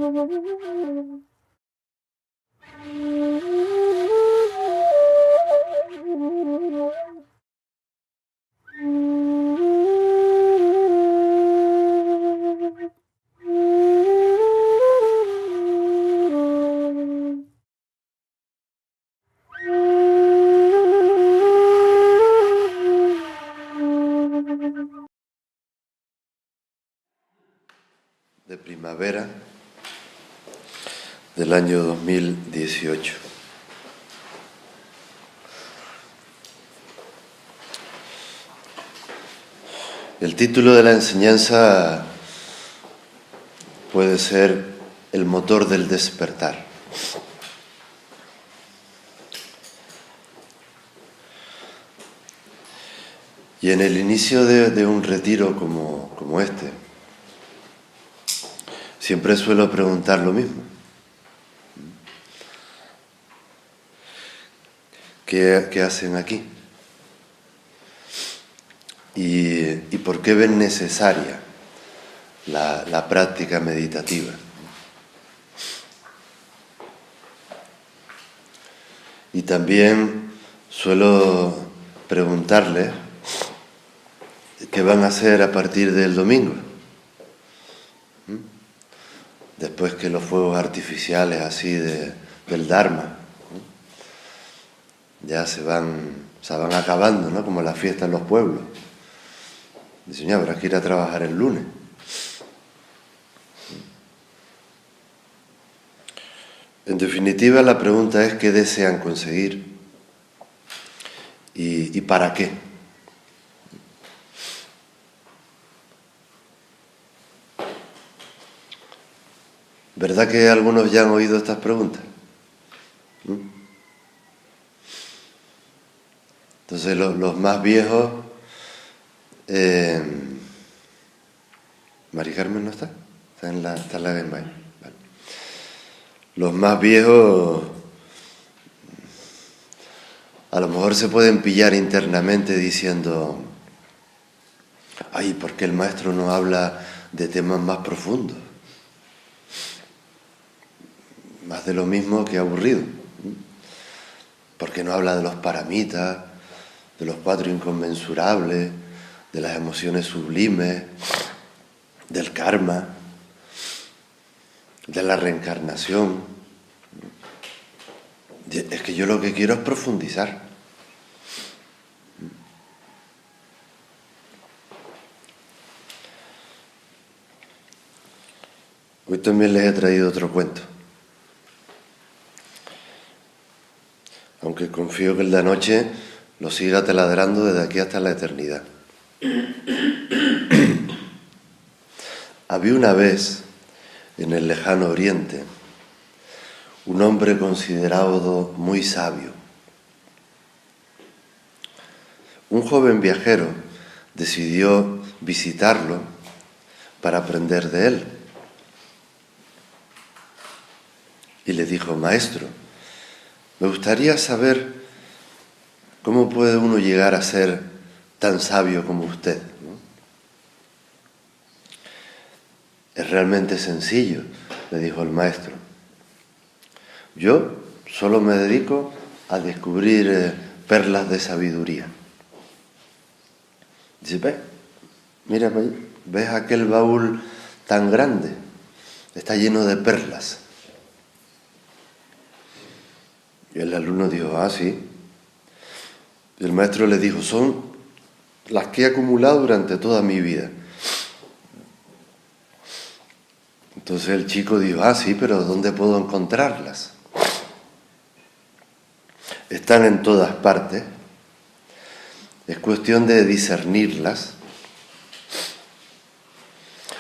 De primavera del año 2018. El título de la enseñanza puede ser el motor del despertar. Y en el inicio de un retiro como este, siempre suelo preguntar lo mismo. ¿Qué hacen aquí? ¿Y por qué ven necesaria la práctica meditativa? Y también suelo preguntarles qué van a hacer a partir del domingo. Después que los fuegos artificiales así del Dharma ya se van acabando, ¿no? Como la fiesta en los pueblos. Dicen, ya habrá que ir a trabajar el lunes. En definitiva, la pregunta es qué desean conseguir y para qué. ¿Verdad que algunos ya han oído estas preguntas? Entonces los más viejos... ¿Mari Carmen no está? Está en la Genbay. Vale. Los más viejos a lo mejor se pueden pillar internamente diciendo: ay, ¿por qué el maestro no habla de temas más profundos? Más de lo mismo que aburrido. ¿Por qué no habla de los paramitas, de los cuatro inconmensurables, de las emociones sublimes, del karma, de la reencarnación? Es que yo lo que quiero es profundizar. Hoy también les he traído otro cuento. Aunque confío que el de anoche lo siga taladrando desde aquí hasta la eternidad. Había una vez, en el lejano oriente, un hombre considerado muy sabio. Un joven viajero decidió visitarlo para aprender de él. Y le dijo: maestro, me gustaría saber cómo puede uno llegar a ser tan sabio como usted, ¿no? Es realmente sencillo, le dijo el maestro. Yo solo me dedico a descubrir perlas de sabiduría. Dice: ve, mira para allí, ¿ves aquel baúl tan grande? Está lleno de perlas. Y el alumno dijo: ah, sí. Y el maestro le dijo: son las que he acumulado durante toda mi vida. Entonces el chico dijo: ah, sí, pero ¿dónde puedo encontrarlas? Están en todas partes. Es cuestión de discernirlas.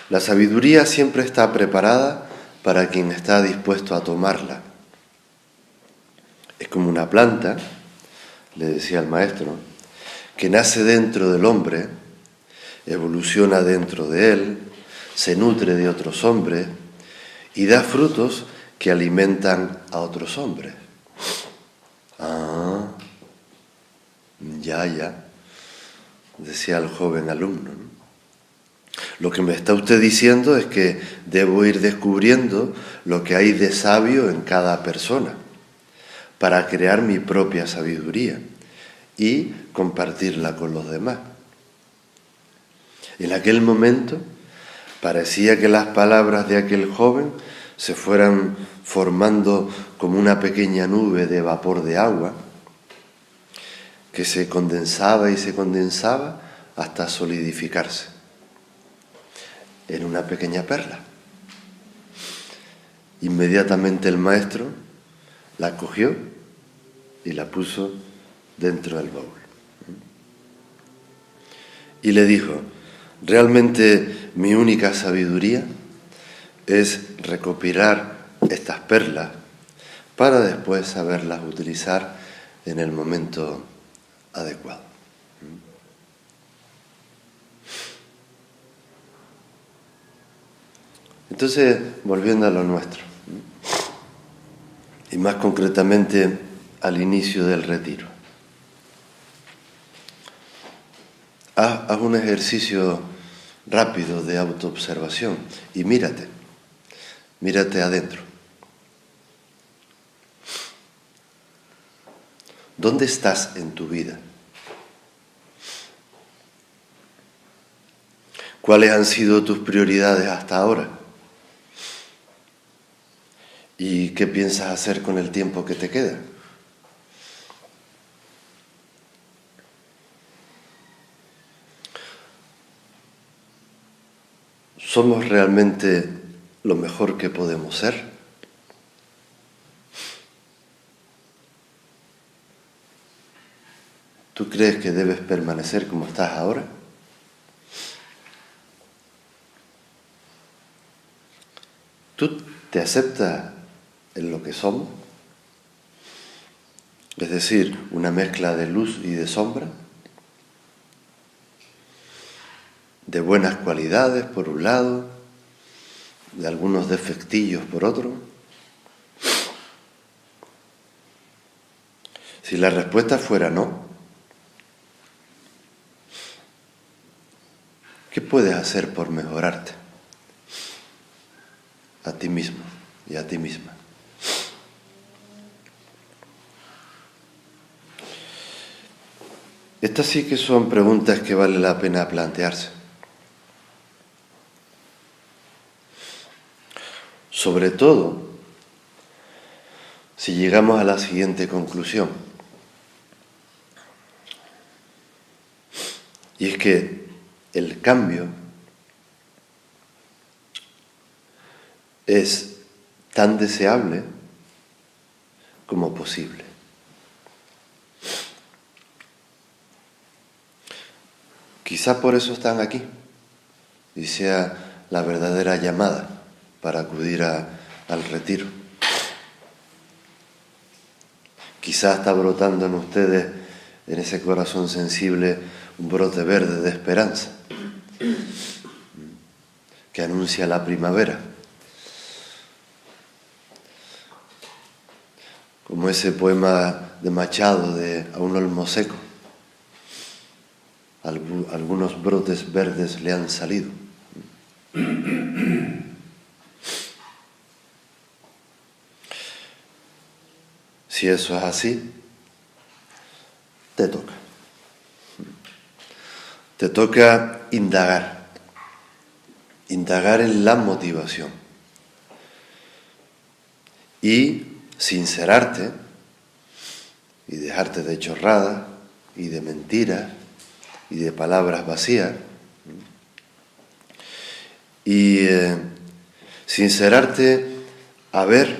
La sabiduría siempre está preparada para quien está dispuesto a tomarla. Es como una planta, le decía el maestro, que nace dentro del hombre, evoluciona dentro de él, se nutre de otros hombres y da frutos que alimentan a otros hombres. Ah, ya, decía el joven alumno, ¿no? Lo que me está usted diciendo es que debo ir descubriendo lo que hay de sabio en cada persona para crear mi propia sabiduría y compartirla con los demás. En aquel momento parecía que las palabras de aquel joven se fueran formando como una pequeña nube de vapor de agua que se condensaba y se condensaba hasta solidificarse en una pequeña perla. Inmediatamente el maestro la cogió y la puso dentro del baúl. Y le dijo: realmente mi única sabiduría es recopilar estas perlas para después saberlas utilizar en el momento adecuado. Entonces, volviendo a lo nuestro, y más concretamente al inicio del retiro, haz un ejercicio rápido de autoobservación y mírate adentro. ¿Dónde estás en tu vida? ¿Cuáles han sido tus prioridades hasta ahora? ¿Y qué piensas hacer con el tiempo que te queda? ¿Somos realmente lo mejor que podemos ser? ¿Tú crees que debes permanecer como estás ahora? ¿Tú te aceptas en lo que somos? Es decir, una mezcla de luz y de sombra, de buenas cualidades por un lado, de algunos defectillos por otro. Si la respuesta fuera no, ¿qué puedes hacer por mejorarte a ti mismo y a ti misma? Estas sí que son preguntas que vale la pena plantearse. Sobre todo, si llegamos a la siguiente conclusión. Y es que el cambio es tan deseable como posible. Quizá por eso están aquí y sea la verdadera llamada para acudir al retiro. Quizá está brotando en ustedes, en ese corazón sensible, un brote verde de esperanza que anuncia la primavera. Como ese poema de Machado de A un olmo seco. Algunos brotes verdes le han salido. Si eso es así, te toca. Te toca indagar en la motivación y sincerarte y dejarte de chorradas y de mentiras y de palabras vacías y sincerarte a ver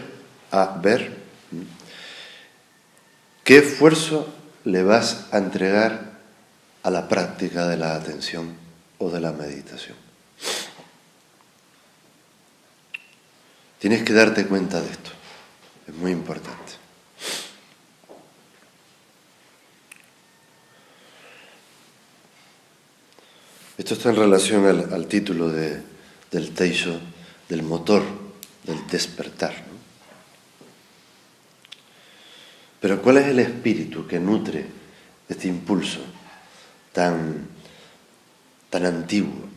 qué esfuerzo le vas a entregar a la práctica de la atención o de la meditación. Tienes que darte cuenta de esto, es muy importante. Esto está en relación al título del Teisho, del motor, del despertar, ¿no? Pero ¿cuál es el espíritu que nutre este impulso tan antiguo?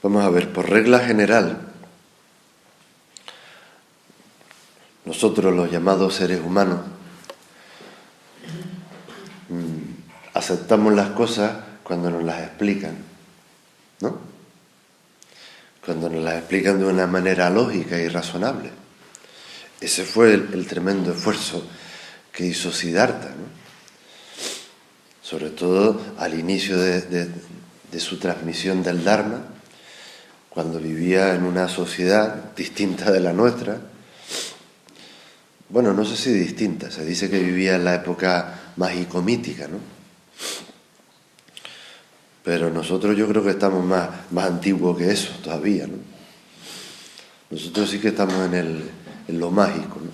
Vamos a ver, por regla general, nosotros los llamados seres humanos aceptamos las cosas cuando nos las explican, ¿no? Cuando nos las explican de una manera lógica y razonable. Ese fue el tremendo esfuerzo que hizo Siddhartha, ¿no? Sobre todo al inicio de su transmisión del Dharma, cuando vivía en una sociedad distinta de la nuestra. Bueno, no sé si distinta, se dice que vivía en la época mágico-mítica, ¿no? Pero nosotros yo creo que estamos más antiguos que eso todavía, ¿no? Nosotros sí que estamos en lo mágico, ¿no?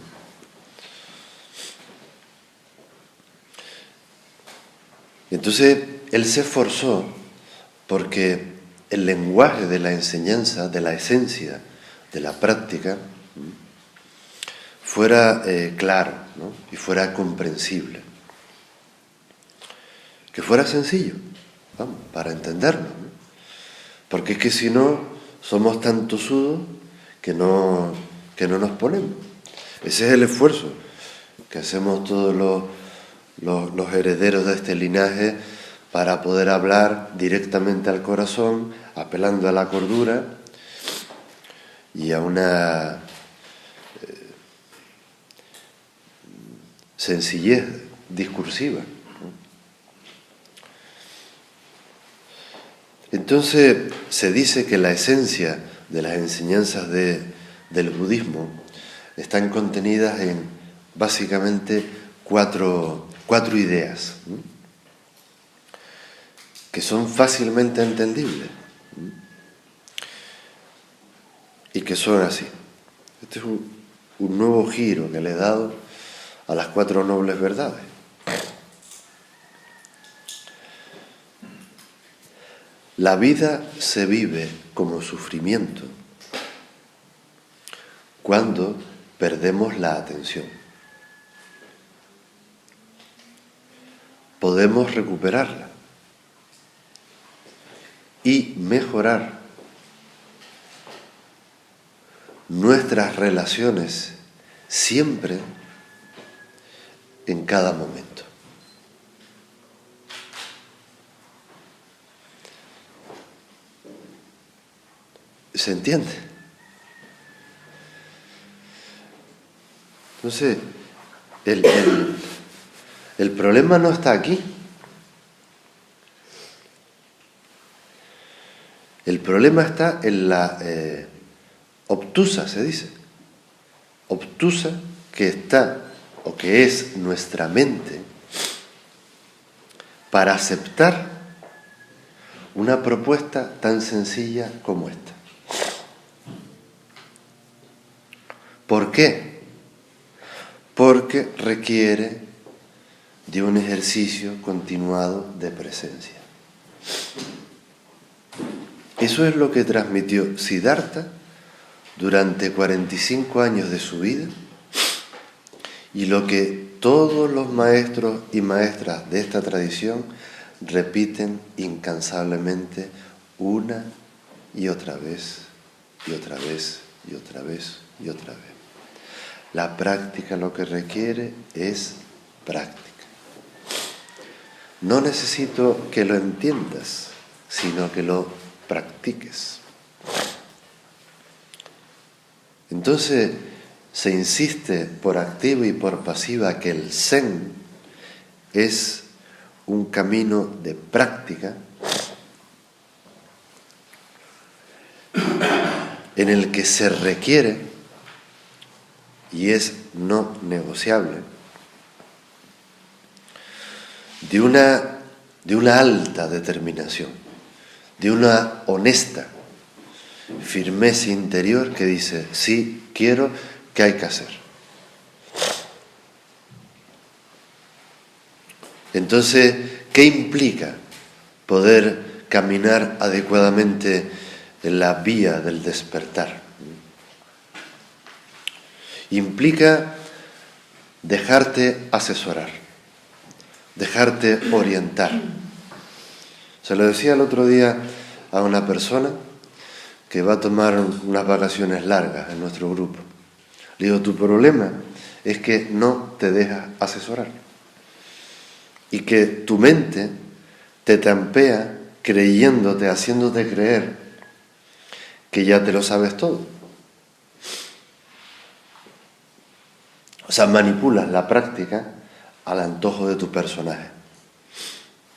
Entonces, él se esforzó porque el lenguaje de la enseñanza, de la esencia, de la práctica, fuera claro, ¿no? Y fuera comprensible. Que fuera sencillo, vamos, para entendernos, ¿no? Porque es que si no, somos tan tosudos que no nos ponemos. Ese es el esfuerzo que hacemos todos los herederos de este linaje para poder hablar directamente al corazón, apelando a la cordura y a una sencillez discursiva. Entonces se dice que la esencia de las enseñanzas del budismo están contenidas en básicamente cuatro ideas, ¿sí? Que son fácilmente entendibles, ¿sí? Y que son así. Este es un nuevo giro que le he dado a las 4 nobles verdades. La vida se vive como sufrimiento cuando perdemos la atención. Podemos recuperarla y mejorar nuestras relaciones siempre, en cada momento. ¿Se entiende? Entonces, el problema no está aquí. El problema está en la obtusa, se dice. Obtusa que está o que es nuestra mente para aceptar una propuesta tan sencilla como esta. ¿Por qué? Porque requiere de un ejercicio continuado de presencia. Eso es lo que transmitió Siddhartha durante 45 años de su vida y lo que todos los maestros y maestras de esta tradición repiten incansablemente una y otra vez, y otra vez, y otra vez, y otra vez. La práctica lo que requiere es práctica. No necesito que lo entiendas, sino que lo practiques. Entonces, se insiste por activa y por pasiva que el Zen es un camino de práctica en el que se requiere, y es no negociable, de una alta determinación, de una honesta firmeza interior que dice, sí, quiero, ¿qué hay que hacer? Entonces, ¿qué implica poder caminar adecuadamente en la vía del despertar? Implica dejarte asesorar, dejarte orientar. Se lo decía el otro día a una persona que va a tomar unas vacaciones largas en nuestro grupo. Le digo, tu problema es que no te dejas asesorar y que tu mente te tampea creyéndote, haciéndote creer que ya te lo sabes todo. O sea, manipulas la práctica al antojo de tu personaje.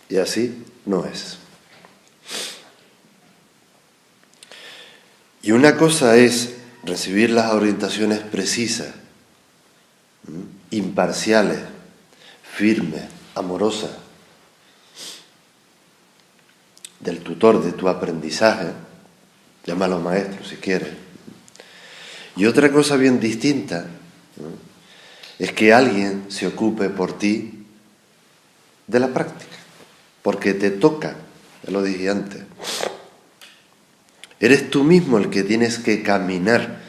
Y así no es. Y una cosa es recibir las orientaciones precisas, imparciales, firmes, amorosas, del tutor de tu aprendizaje, llámalo maestro si quieres. Y otra cosa bien distinta, ¿no?, es que alguien se ocupe por ti de la práctica, porque te toca, ya lo dije antes. Eres tú mismo el que tienes que caminar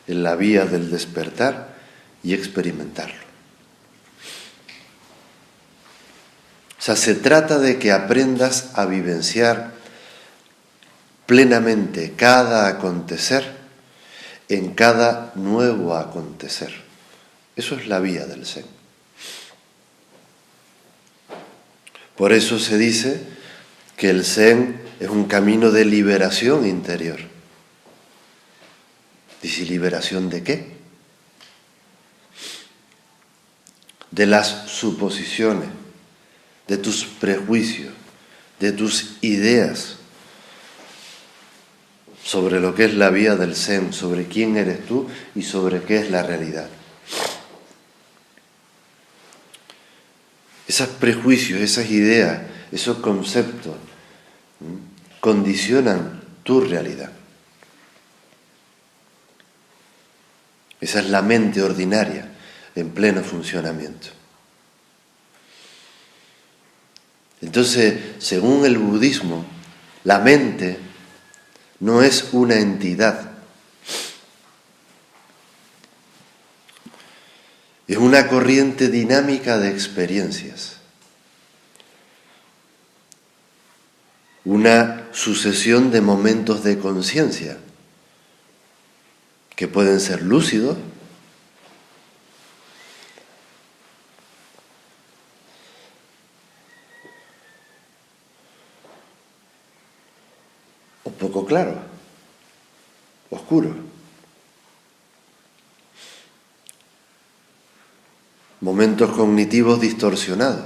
en la vía del despertar y experimentarlo. O sea, se trata de que aprendas a vivenciar plenamente cada acontecer en cada nuevo acontecer. Eso es la vía del Zen. Por eso se dice que el Zen es un camino de liberación interior. Dice, ¿liberación de qué? De las suposiciones, de tus prejuicios, de tus ideas sobre lo que es la vía del Zen, sobre quién eres tú y sobre qué es la realidad. Esos prejuicios, esas ideas, esos conceptos condicionan tu realidad. Esa es la mente ordinaria en pleno funcionamiento. Entonces, según el budismo, la mente no es una entidad. Es una corriente dinámica de experiencias. Una sucesión de momentos de conciencia que pueden ser lúcidos, o poco claros, oscuros. Momentos cognitivos distorsionados.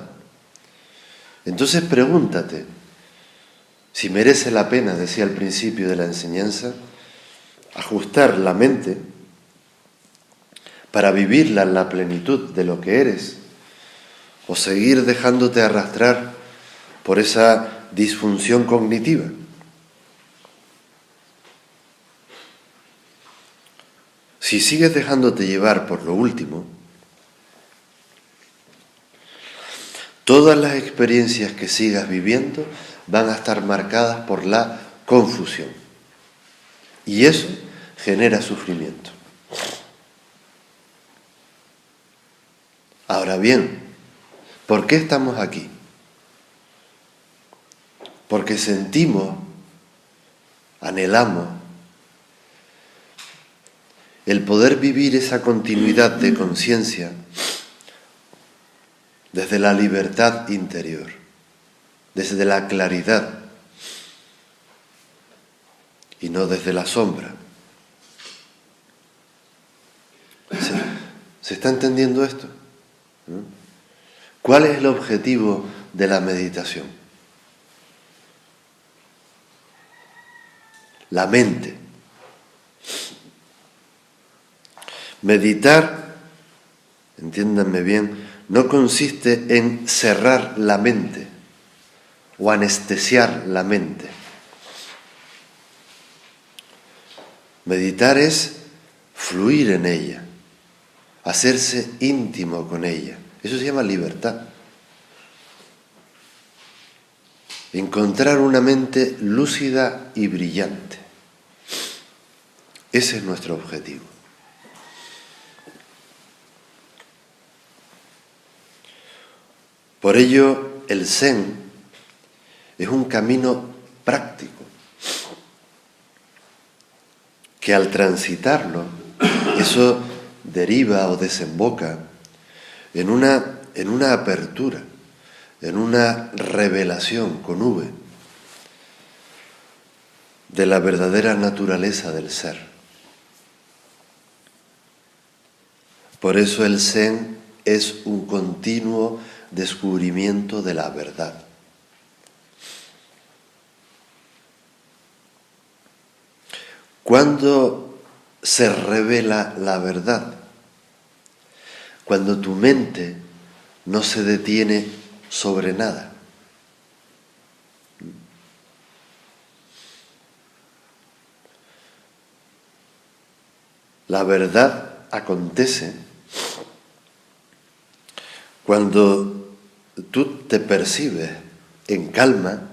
Entonces pregúntate si merece la pena, decía al principio de la enseñanza, ajustar la mente para vivirla en la plenitud de lo que eres, o seguir dejándote arrastrar por esa disfunción cognitiva. Si sigues dejándote llevar por lo último, todas las experiencias que sigas viviendo van a estar marcadas por la confusión. Y eso genera sufrimiento. Ahora bien, ¿por qué estamos aquí? Porque sentimos, anhelamos el poder vivir esa continuidad de conciencia desde la libertad interior, desde la claridad y no desde la sombra. ¿Se está entendiendo esto? ¿Cuál es el objetivo de la meditación? La mente. Meditar, entiéndanme bien, no consiste en cerrar la mente o anestesiar la mente. Meditar es fluir en ella, hacerse íntimo con ella. Eso se llama libertad. Encontrar una mente lúcida y brillante. Ese es nuestro objetivo. Por ello, el Zen es un camino práctico. que al transitarlo, eso deriva o desemboca en una apertura, en una revelación con V de la verdadera naturaleza del ser. Por eso el Zen es un continuo descubrimiento de la verdad. ¿Cuándo se revela la verdad? Cuando tu mente no se detiene sobre nada. La verdad acontece cuando tú te percibes en calma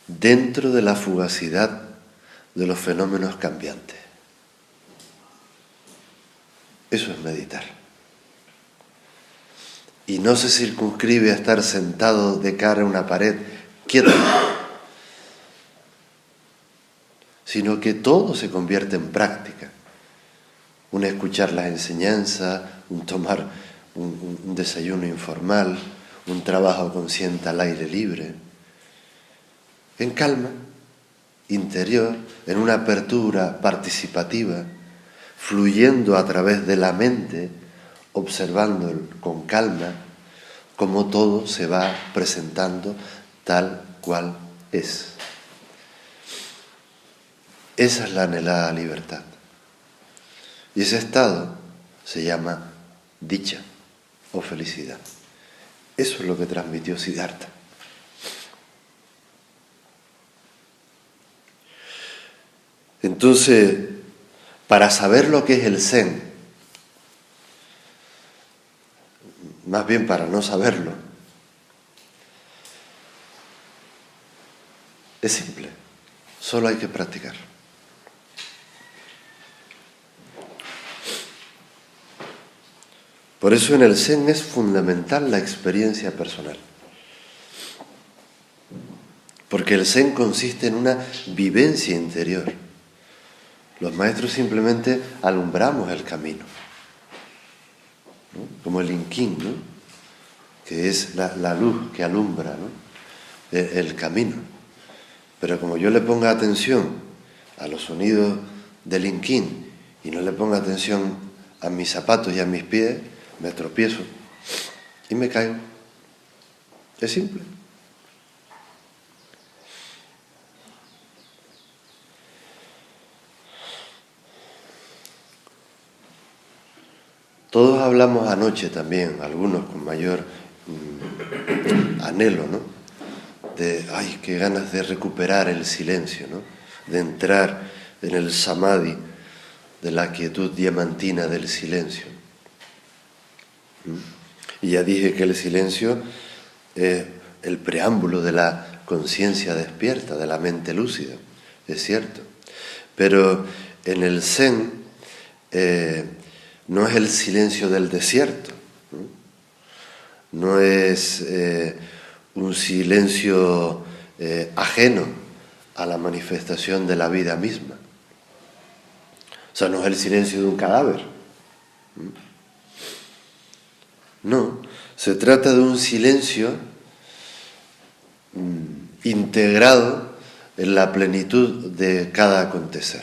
dentro de la fugacidad de los fenómenos cambiantes. Eso es meditar. Y no se circunscribe a estar sentado de cara a una pared, quieto, sino que todo se convierte en práctica. Un escuchar las enseñanzas, un tomar un desayuno informal, un trabajo consciente al aire libre, en calma, interior, en una apertura participativa, fluyendo a través de la mente, observando con calma cómo todo se va presentando tal cual es. Esa es la anhelada libertad. Y ese estado se llama dicha o felicidad. Eso es lo que transmitió Siddhartha. Entonces, para saber lo que es el Zen, más bien para no saberlo, es simple, solo hay que practicar. Por eso en el Zen es fundamental la experiencia personal. Porque el Zen consiste en una vivencia interior. Los maestros simplemente alumbramos el camino, ¿no? Como el Inkin, ¿no? Que es la luz que alumbra, ¿no? el camino. Pero como yo le ponga atención a los sonidos del Inkin y no le ponga atención a mis zapatos y a mis pies, me tropiezo y me caigo. Es simple. Todos hablamos anoche también, algunos con mayor anhelo, ¿no? De, ay, qué ganas de recuperar el silencio, ¿no? De entrar en el samadhi, de la quietud diamantina del silencio. Y ya dije que el silencio es el preámbulo de la conciencia despierta, de la mente lúcida, es cierto. Pero en el Zen no es el silencio del desierto, no es un silencio ajeno a la manifestación de la vida misma. O sea, no es el silencio de un cadáver. No, se trata de un silencio integrado en la plenitud de cada acontecer.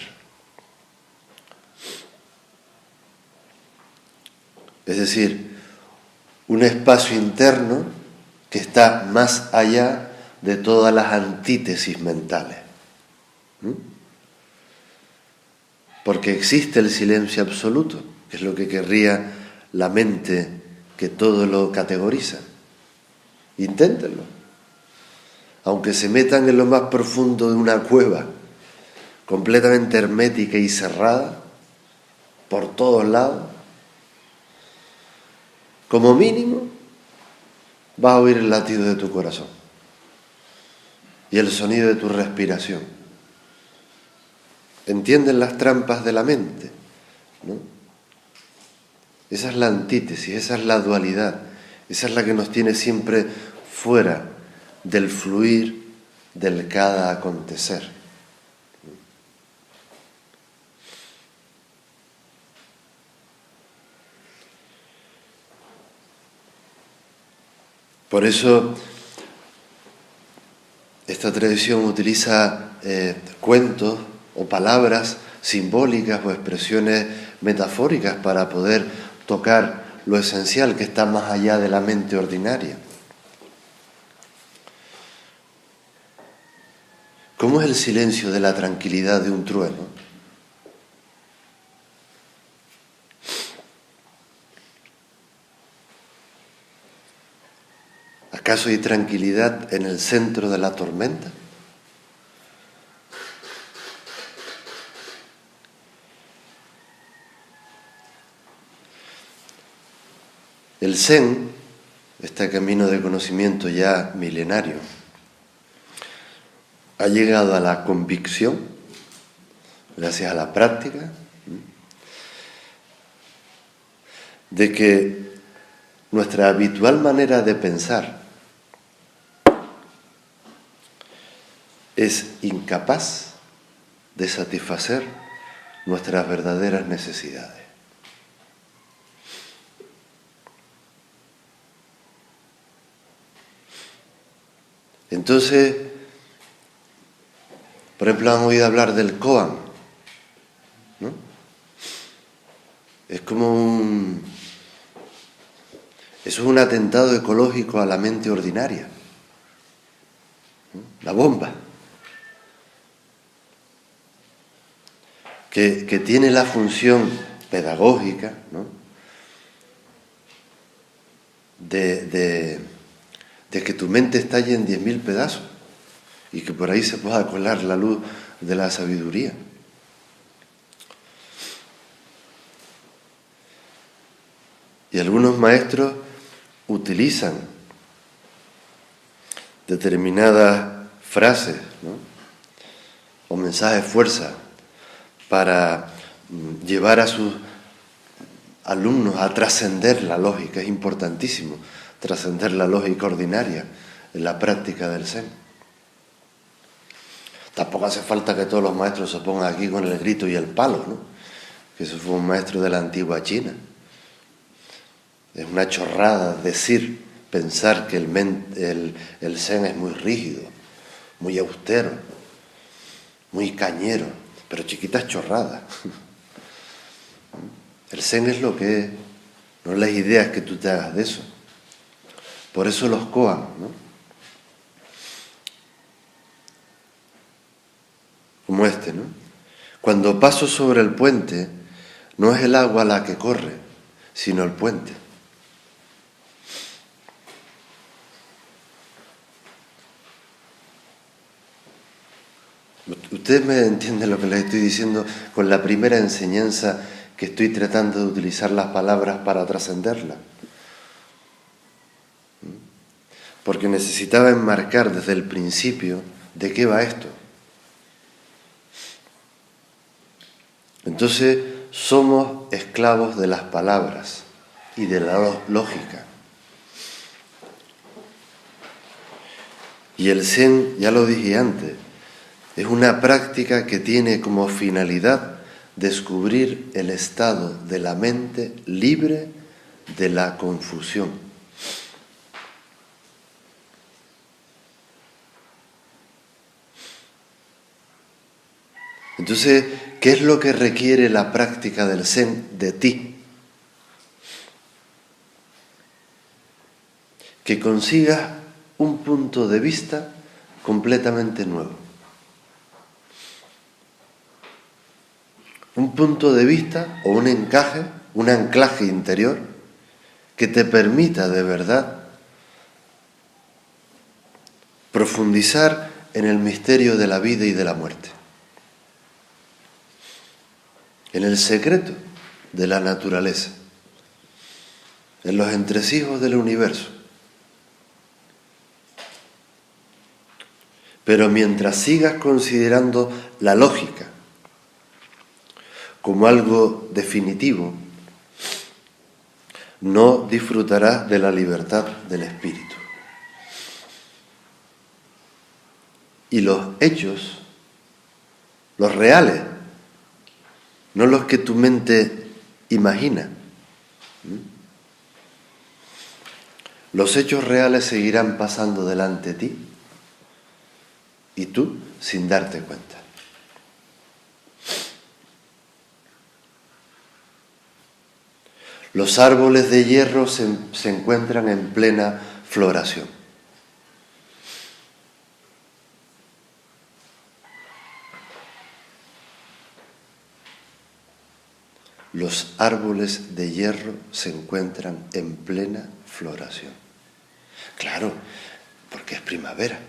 Es decir, un espacio interno que está más allá de todas las antítesis mentales. Porque existe el silencio absoluto, que es lo que querría la mente que todo lo categoriza. Inténtenlo. Aunque se metan en lo más profundo de una cueva, completamente hermética y cerrada, por todos lados, como mínimo vas a oír el latido de tu corazón y el sonido de tu respiración. ¿Entienden las trampas de la mente? ¿No? Esa es la antítesis, esa es la dualidad, esa es la que nos tiene siempre fuera del fluir del cada acontecer. Por eso esta tradición utiliza cuentos o palabras simbólicas o expresiones metafóricas para poder tocar lo esencial que está más allá de la mente ordinaria. ¿Cómo es el silencio de la tranquilidad de un trueno? ¿Acaso hay tranquilidad en el centro de la tormenta? El Zen, este camino de conocimiento ya milenario, ha llegado a la convicción, gracias a la práctica, de que nuestra habitual manera de pensar es incapaz de satisfacer nuestras verdaderas necesidades. Entonces, por ejemplo, han oído hablar del koan, ¿no? Es como eso es un atentado ecológico a la mente ordinaria, ¿no? La bomba, que tiene la función pedagógica, ¿no? de que tu mente estalle en 10.000 pedazos y que por ahí se pueda colar la luz de la sabiduría. Y algunos maestros utilizan determinadas frases, ¿no? o mensajes fuerza para llevar a sus alumnos a trascender la lógica. Es importantísimo trascender la lógica ordinaria en la práctica del Zen. Tampoco hace falta que todos los maestros se pongan aquí con el grito y el palo, ¿no? Que eso fue un maestro de la antigua China. Es una chorrada pensar que el Zen es muy rígido, muy austero, muy cañero, pero chiquitas chorradas. El Zen es lo que es, no las ideas que tú te hagas de eso. Por eso los koan, ¿no? Como este, ¿no? Cuando paso sobre el puente, no es el agua la que corre, sino el puente. Ustedes me entienden lo que les estoy diciendo con la primera enseñanza que estoy tratando de utilizar las palabras para trascenderla. Porque necesitaba enmarcar desde el principio de qué va esto. Entonces, somos esclavos de las palabras y de la lógica. Y el Zen, ya lo dije antes, es una práctica que tiene como finalidad descubrir el estado de la mente libre de la confusión. Entonces, ¿qué es lo que requiere la práctica del Zen de ti? Que consigas un punto de vista completamente nuevo. Un punto de vista o un encaje, un anclaje interior que te permita de verdad profundizar en el misterio de la vida y de la muerte, en el secreto de la naturaleza, en los entresijos del universo. Pero mientras sigas considerando la lógica como algo definitivo, no disfrutarás de la libertad del espíritu. Y los hechos, los reales, no los que tu mente imagina, Los hechos reales seguirán pasando delante de ti y tú sin darte cuenta. Los árboles de hierro se encuentran en plena floración. Los árboles de hierro se encuentran en plena floración. Claro, porque es primavera.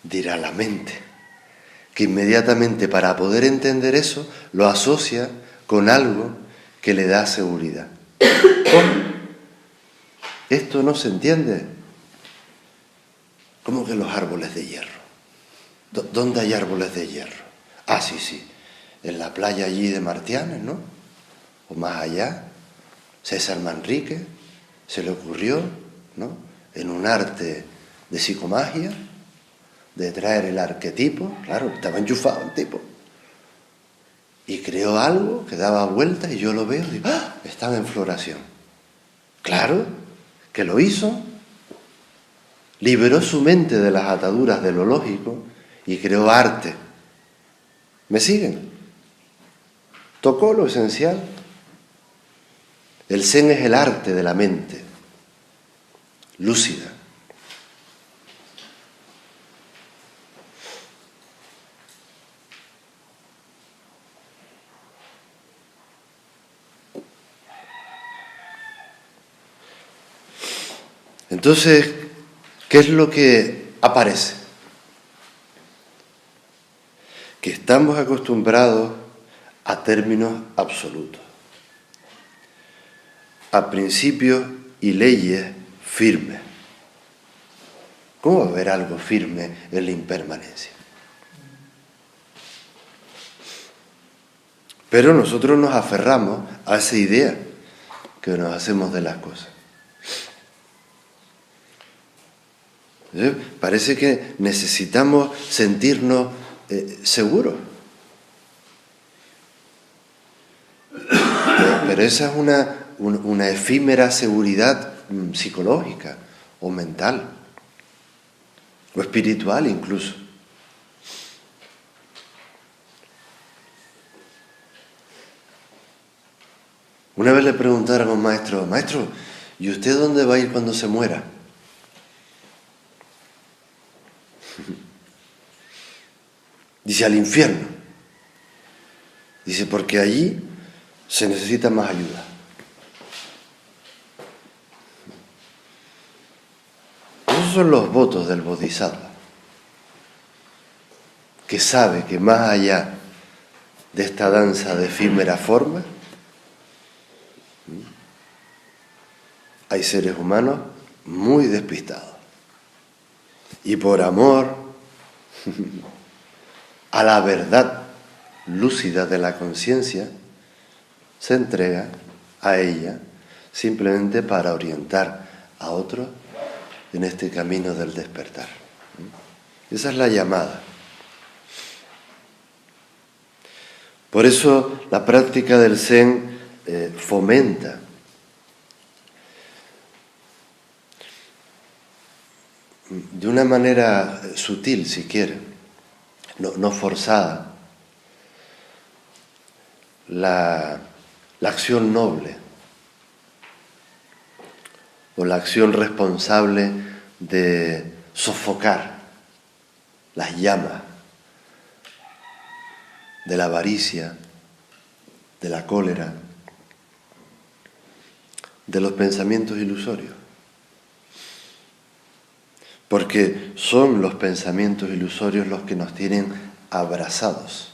Dirá la mente, que inmediatamente para poder entender eso lo asocia con algo que le da seguridad. ¿Cómo? ¿Esto no se entiende? ¿Cómo que los árboles de hierro? ¿Dónde hay árboles de hierro? Ah, sí, en la playa allí de Martianes, ¿no? O más allá, César Manrique se le ocurrió, ¿no?, en un arte de psicomagia, de traer el arquetipo, claro, estaba enchufado el tipo, y creó algo que daba vueltas y yo lo veo y digo, ¡ah!, estaba en floración. Claro, que lo hizo, liberó su mente de las ataduras de lo lógico y creó arte. ¿Me siguen? Tocó lo esencial. El Zen es el arte de la mente, lúcida. Entonces, ¿qué es lo que aparece? Que estamos acostumbrados a términos absolutos, a principios y leyes firmes. ¿Cómo va a haber algo firme en la impermanencia? Pero nosotros nos aferramos a esa idea que nos hacemos de las cosas. Parece que necesitamos sentirnos seguros. Pero esa es una efímera seguridad psicológica o mental o espiritual incluso. Una vez le preguntaron a un maestro, ¿y usted dónde va a ir cuando se muera? Dice, al infierno. Dice, porque allí se necesita más ayuda. Esos son los votos del Bodhisattva, que sabe que más allá de esta danza de efímera forma, hay seres humanos muy despistados. Y por amor a la verdad lúcida de la conciencia, se entrega a ella simplemente para orientar a otros en este camino del despertar. Esa es la llamada. Por eso la práctica del Zen fomenta de una manera sutil, si quiere, no forzada, la acción noble o la acción responsable de sofocar las llamas de la avaricia, de la cólera, de los pensamientos ilusorios. Porque son los pensamientos ilusorios los que nos tienen abrazados.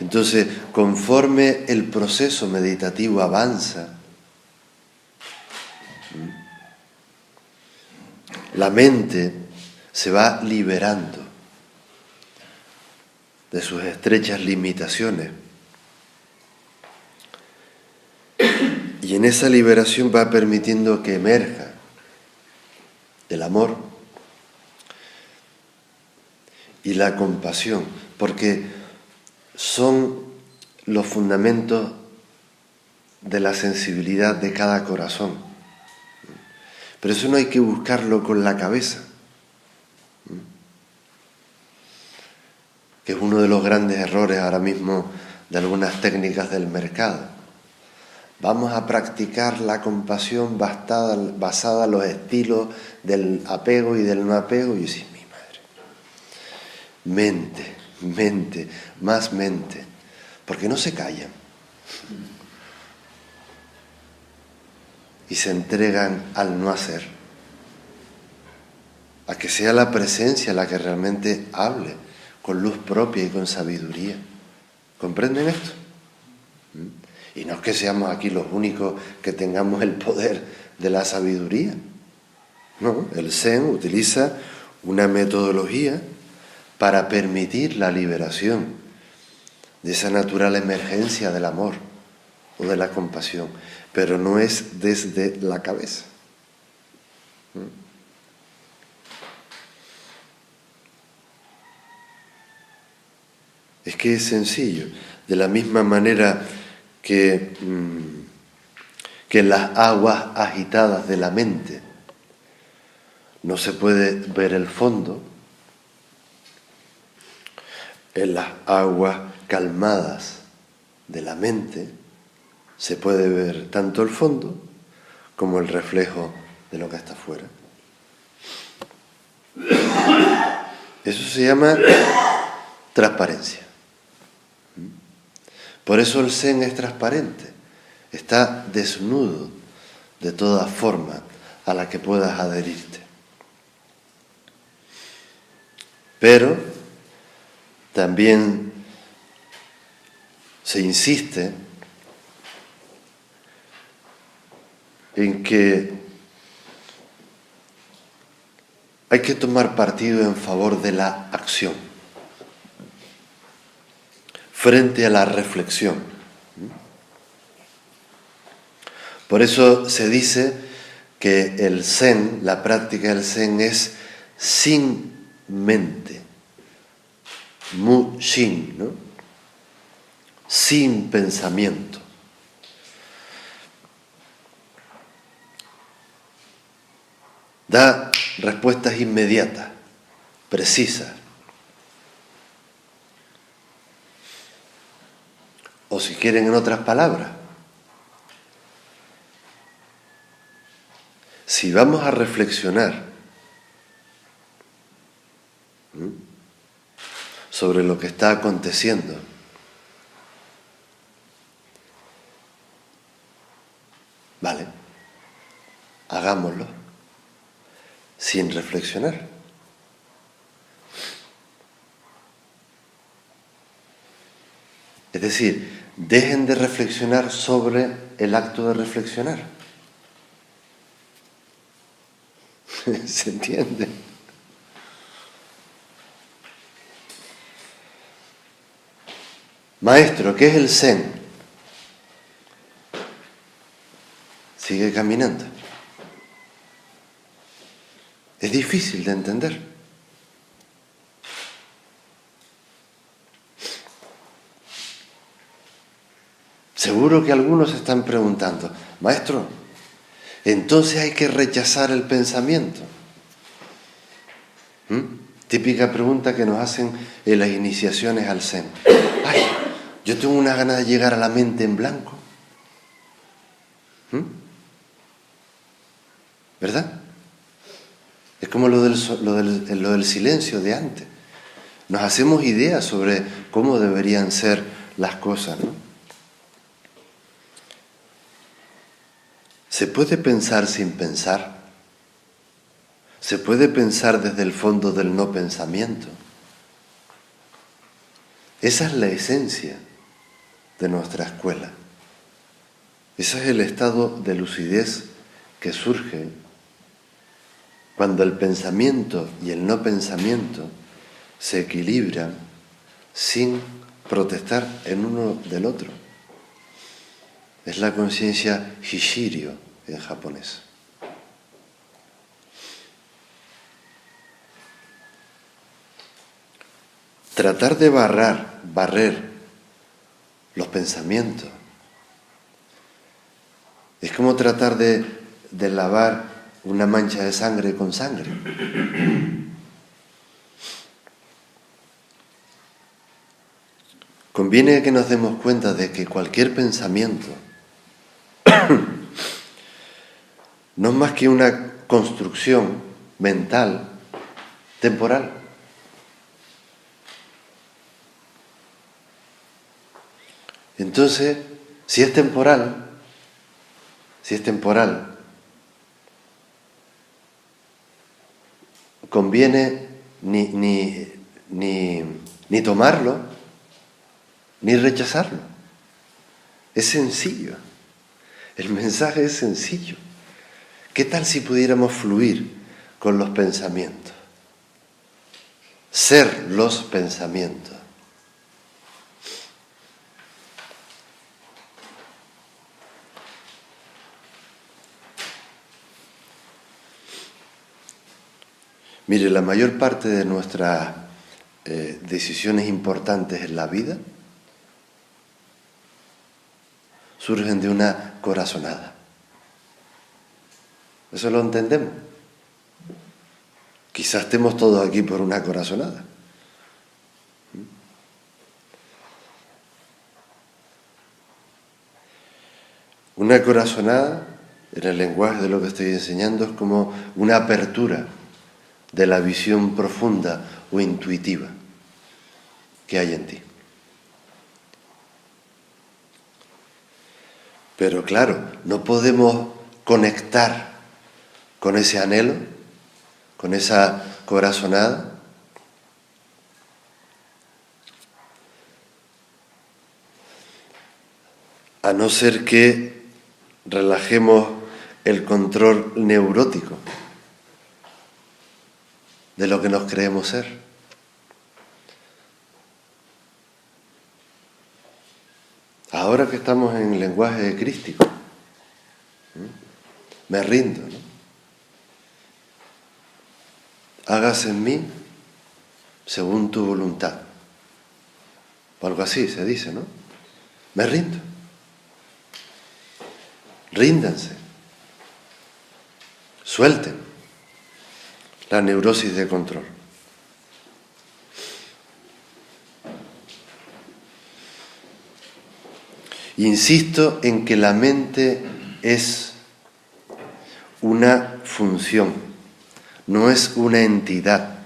Entonces, conforme el proceso meditativo avanza, la mente se va liberando de sus estrechas limitaciones. Y en esa liberación va permitiendo que emerja el amor y la compasión, porque son los fundamentos de la sensibilidad de cada corazón. Pero eso no hay que buscarlo con la cabeza, que es uno de los grandes errores ahora mismo de algunas técnicas del mercado. Vamos a practicar la compasión basada en los estilos del apego y del no apego. Y yo sí, mi madre. Mente, más mente. Porque no se callan. Y se entregan al no hacer. A que sea la presencia la que realmente hable, con luz propia y con sabiduría. ¿Comprenden esto? Y no es que seamos aquí los únicos que tengamos el poder de la sabiduría. No, el Zen utiliza una metodología para permitir la liberación de esa natural emergencia del amor o de la compasión, pero no es desde la cabeza. Es que es sencillo, de la misma manera que en las aguas agitadas de la mente no se puede ver el fondo, en las aguas calmadas de la mente se puede ver tanto el fondo como el reflejo de lo que está afuera. Eso se llama transparencia. Por eso el Zen es transparente, está desnudo de toda forma a la que puedas adherirte. Pero también se insiste en que hay que tomar partido en favor de la acción frente a la reflexión. Por eso se dice que el Zen, la práctica del Zen es sin mente, mu-shin, ¿no? Sin pensamiento. Da respuestas inmediatas, precisas. O si quieren en otras palabras, si vamos a reflexionar sobre lo que está aconteciendo, vale, hagámoslo sin reflexionar. Es decir, dejen de reflexionar sobre el acto de reflexionar. ¿Se entiende? Maestro, ¿qué es el Zen? Sigue caminando. Es difícil de entender. Seguro que algunos se están preguntando, maestro, entonces hay que rechazar el pensamiento. Típica pregunta que nos hacen en las iniciaciones al Zen. Ay, yo tengo una ganas de llegar a la mente en blanco. ¿Verdad? Es como lo del silencio de antes. Nos hacemos ideas sobre cómo deberían ser las cosas, ¿no? ¿Se puede pensar sin pensar? ¿Se puede pensar desde el fondo del no pensamiento? Esa es la esencia de nuestra escuela. Ese es el estado de lucidez que surge cuando el pensamiento y el no pensamiento se equilibran sin protestar en uno del otro. Es la conciencia Hishiryo en japonés. Tratar de barrer los pensamientos Es como tratar de lavar una mancha de sangre con sangre. Conviene que nos demos cuenta de que cualquier pensamiento no es más que una construcción mental temporal. Entonces, si es temporal, conviene ni tomarlo, ni rechazarlo. Es sencillo. El mensaje es sencillo. ¿Qué tal si pudiéramos fluir con los pensamientos? Ser los pensamientos. Mire, la mayor parte de nuestras decisiones importantes en la vida surgen de una corazonada. ¿Eso lo entendemos? Quizás estemos todos aquí por una corazonada. Una corazonada, en el lenguaje de lo que estoy enseñando, es como una apertura de la visión profunda o intuitiva que hay en ti. Pero claro, no podemos conectar con ese anhelo, con esa corazonada, a no ser que relajemos el control neurótico de lo que nos creemos ser. Ahora que estamos en el lenguaje crístico, me rindo, ¿no? Hágase en mí según tu voluntad. O algo así se dice, ¿no? Me rindo. Ríndanse. Suelten la neurosis de control. Insisto en que la mente es una función, no es una entidad.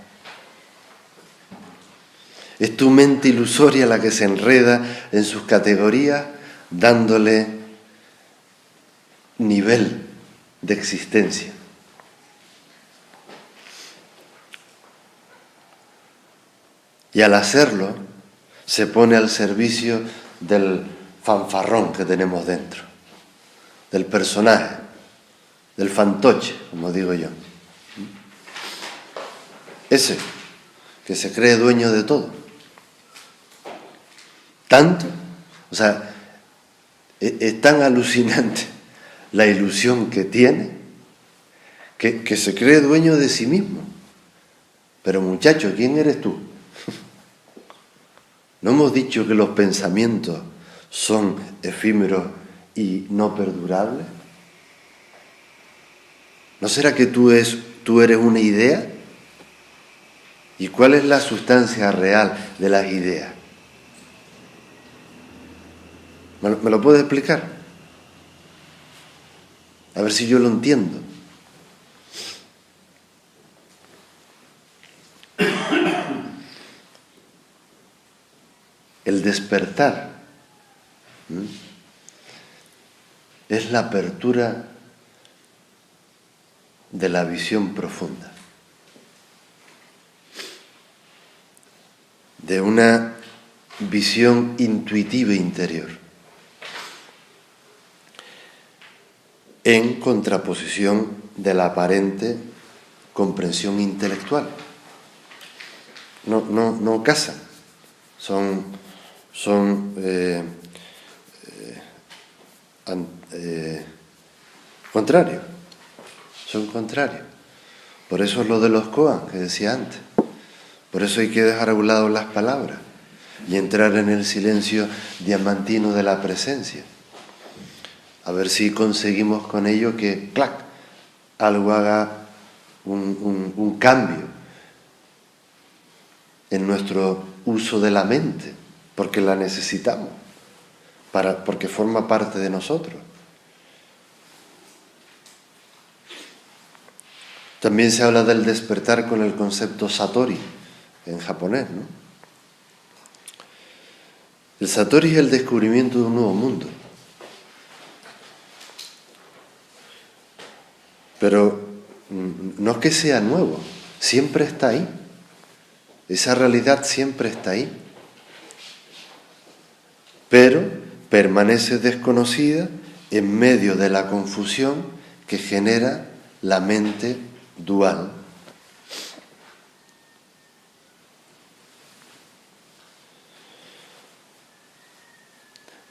Es tu mente ilusoria la que se enreda en sus categorías, dándole nivel de existencia. Y al hacerlo, se pone al servicio del fanfarrón que tenemos dentro, del personaje, del fantoche, como digo yo. Ese que se cree dueño de todo. Tanto, o sea, es tan alucinante la ilusión que tiene que se cree dueño de sí mismo. Pero muchacho, ¿quién eres tú? ¿No hemos dicho que los pensamientos son efímeros y no perdurables? ¿No será que tú eres una idea? ¿Y cuál es la sustancia real de las ideas? ¿Me lo puedes explicar? A ver si yo lo entiendo. El despertar es la apertura de la visión profunda, de una visión intuitiva interior, en contraposición de la aparente comprensión intelectual. No casan, son contrarios, son contrarios. Por eso es lo de los koans que decía antes. Por eso hay que dejar a un lado las palabras y entrar en el silencio diamantino de la presencia. A ver si conseguimos con ello que, ¡clac!, algo haga un cambio en nuestro uso de la mente, porque la necesitamos, porque forma parte de nosotros. También se habla del despertar con el concepto satori, en japonés, ¿no? El satori es el descubrimiento de un nuevo mundo. Pero no es que sea nuevo, siempre está ahí. Esa realidad siempre está ahí. Pero permanece desconocida en medio de la confusión que genera la mente dual.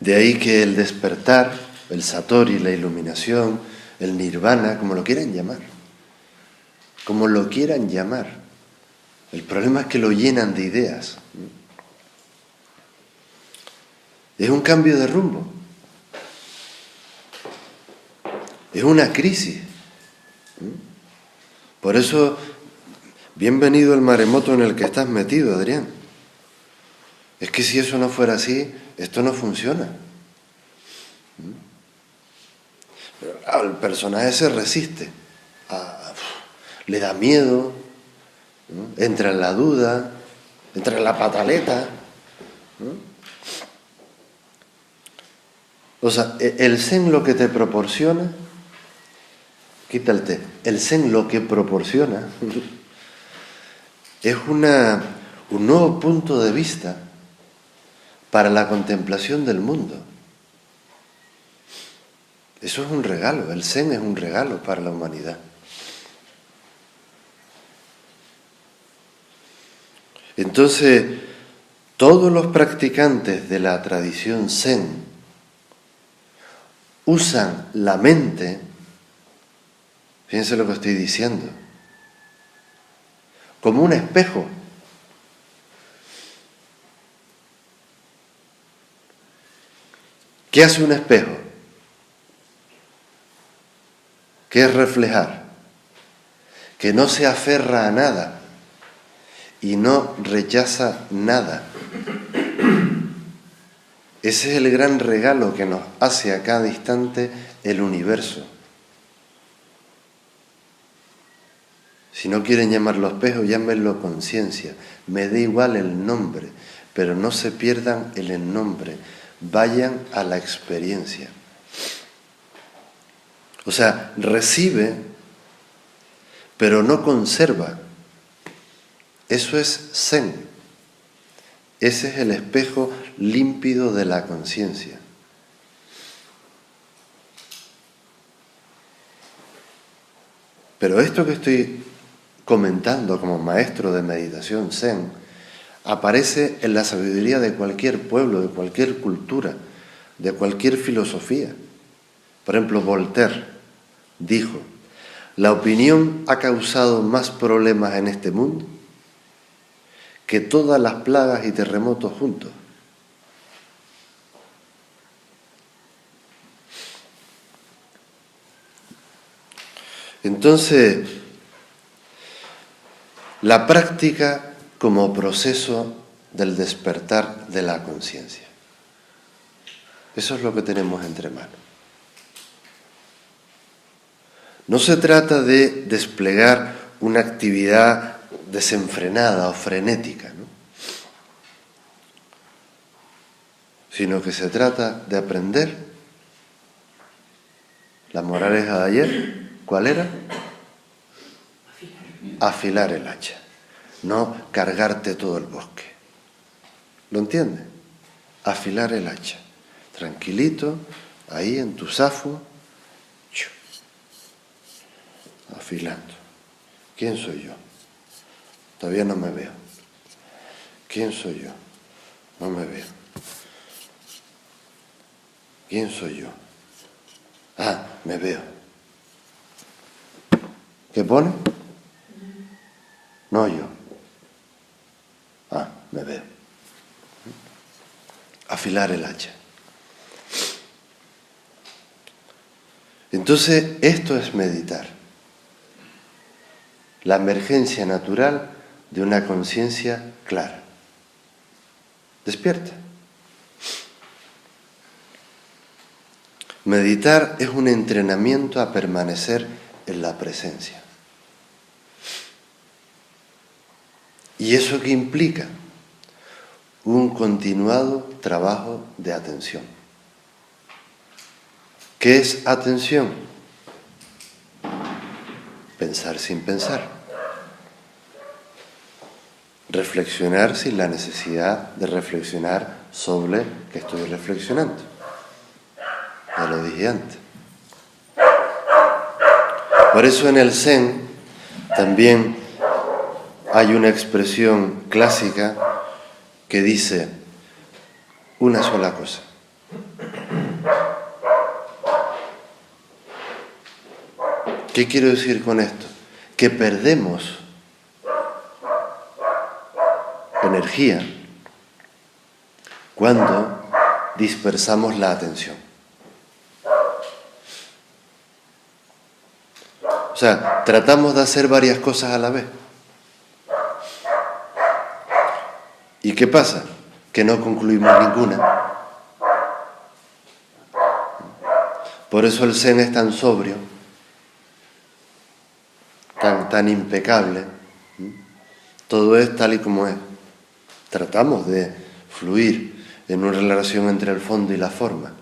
De ahí que el despertar, el satori, la iluminación, el nirvana, como lo quieran llamar, el problema es que lo llenan de ideas. Es un cambio de rumbo, es una crisis. Por eso, bienvenido al maremoto en el que estás metido, Adrián. Es que si eso no fuera así, esto no funciona. Pero el personaje se resiste, le da miedo, entra en la duda, entra en la pataleta. O sea, el Zen lo que te proporciona, quita el té, el Zen lo que proporciona es un nuevo punto de vista para la contemplación del mundo. Eso es un regalo, el Zen es un regalo para la humanidad. Entonces, todos los practicantes de la tradición Zen usan la mente, fíjense lo que estoy diciendo, como un espejo. ¿Qué hace un espejo? ¿Qué es reflejar? Que no se aferra a nada y no rechaza nada. Ese es el gran regalo que nos hace a cada instante el universo. Si no quieren llamarlo espejo, llámenlo conciencia. Me da igual el nombre, pero no se pierdan en el nombre. Vayan a la experiencia. O sea, recibe, pero no conserva. Eso es Zen. Ese es el espejo límpido de la conciencia. Pero esto que estoy comentando como maestro de meditación Zen aparece en la sabiduría de cualquier pueblo, de cualquier cultura, de cualquier filosofía. Por ejemplo, Voltaire dijo: la opinión ha causado más problemas en este mundo que todas las plagas y terremotos juntos. Entonces, la práctica como proceso del despertar de la conciencia. Eso es lo que tenemos entre manos. No se trata de desplegar una actividad desenfrenada o frenética, ¿no? Sino que se trata de aprender. La moraleja de ayer, ¿cuál era? Afilar el hacha, no cargarte todo el bosque. ¿Lo entiendes? Afilar el hacha, tranquilito, ahí en tu zafo, afilando. ¿Quién soy yo? Todavía no me veo. ¿Quién soy yo? No me veo. ¿Quién soy yo? Ah, me veo. ¿Qué pone? No yo. Ah, me veo. Afilar el hacha. Entonces, esto es meditar. La emergencia natural de una conciencia clara. Despierta. Meditar es un entrenamiento a permanecer en la presencia. ¿Y eso qué implica? Un continuado trabajo de atención. ¿Qué es atención? Pensar sin pensar. Reflexionar sin la necesidad de reflexionar sobre que estoy reflexionando. Ya lo dije antes. Por eso en el Zen también hay una expresión clásica que dice una sola cosa. ¿Qué quiero decir con esto? Que perdemos energía cuando dispersamos la atención. O sea, tratamos de hacer varias cosas a la vez. ¿Y qué pasa? Que no concluimos ninguna. Por eso el Zen es tan sobrio, tan impecable. Todo es tal y como es. Tratamos de fluir en una relación entre el fondo y la forma.